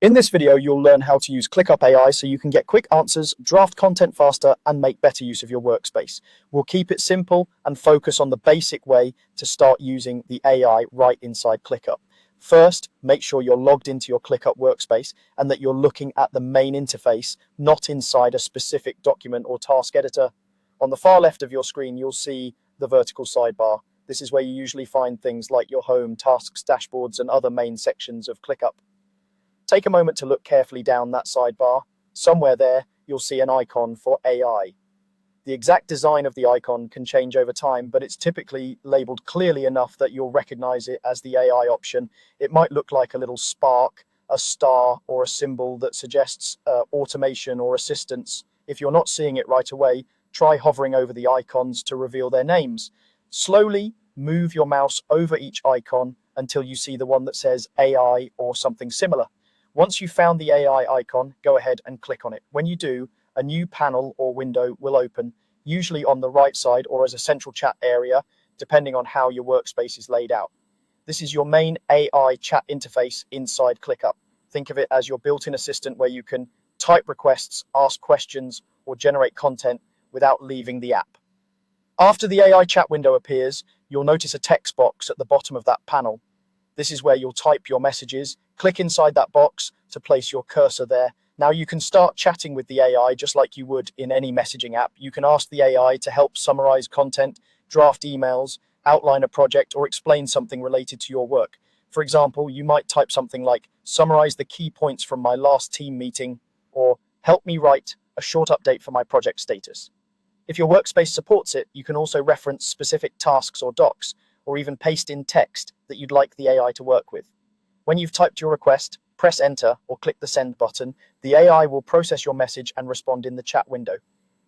In this video, you'll learn how to use ClickUp AI so you can get quick answers, draft content faster, and make better use of your workspace. We'll keep it simple and focus on the basic way to start using the AI right inside ClickUp. First, make sure you're logged into your ClickUp workspace and that you're looking at the main interface, not inside a specific document or task editor. On the far left of your screen, you'll see the vertical sidebar. This is where you usually find things like your home, tasks, dashboards, and other main sections of ClickUp. Take a moment to look carefully down that sidebar. Somewhere there, you'll see an icon for AI. The exact design of the icon can change over time, but it's typically labeled clearly enough that you'll recognize it as the AI option. It might look like a little spark, a star, or a symbol that suggests automation or assistance. If you're not seeing it right away, try hovering over the icons to reveal their names. Slowly move your mouse over each icon until you see the one that says AI or something similar. Once you've found the AI icon, go ahead and click on it. When you do, a new panel or window will open, usually on the right side or as a central chat area, depending on how your workspace is laid out. This is your main AI chat interface inside ClickUp. Think of it as your built-in assistant where you can type requests, ask questions, or generate content without leaving the app. After the AI chat window appears, you'll notice a text box at the bottom of that panel. This is where you'll type your messages. Click inside that box to place your cursor there. Now you can start chatting with the AI just like you would in any messaging app. You can ask the AI to help summarize content, draft emails, outline a project, or explain something related to your work. For example, you might type something like, summarize the key points from my last team meeting, or help me write a short update for my project status. If your workspace supports it, you can also reference specific tasks or docs, or even paste in text that you'd like the AI to work with. When you've typed your request, press enter or click the send button. The AI will process your message and respond in the chat window.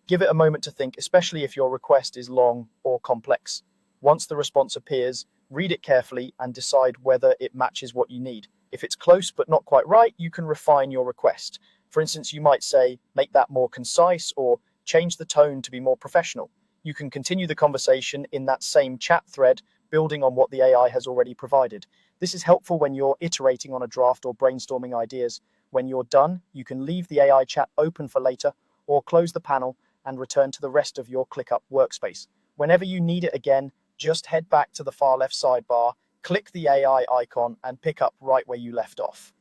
Give it a moment to think, especially if your request is long or complex. Once the response appears, read it carefully and decide whether it matches what you need. If it's close but not quite right, you can refine your request. For instance, you might say, make that more concise, or change the tone to be more professional. You can continue the conversation in that same chat thread, building on what the AI has already provided. This is helpful when you're iterating on a draft or brainstorming ideas. When you're done, you can leave the AI chat open for later or close the panel and return to the rest of your ClickUp workspace. Whenever you need it again, just head back to the far left sidebar, click the AI icon, and pick up right where you left off.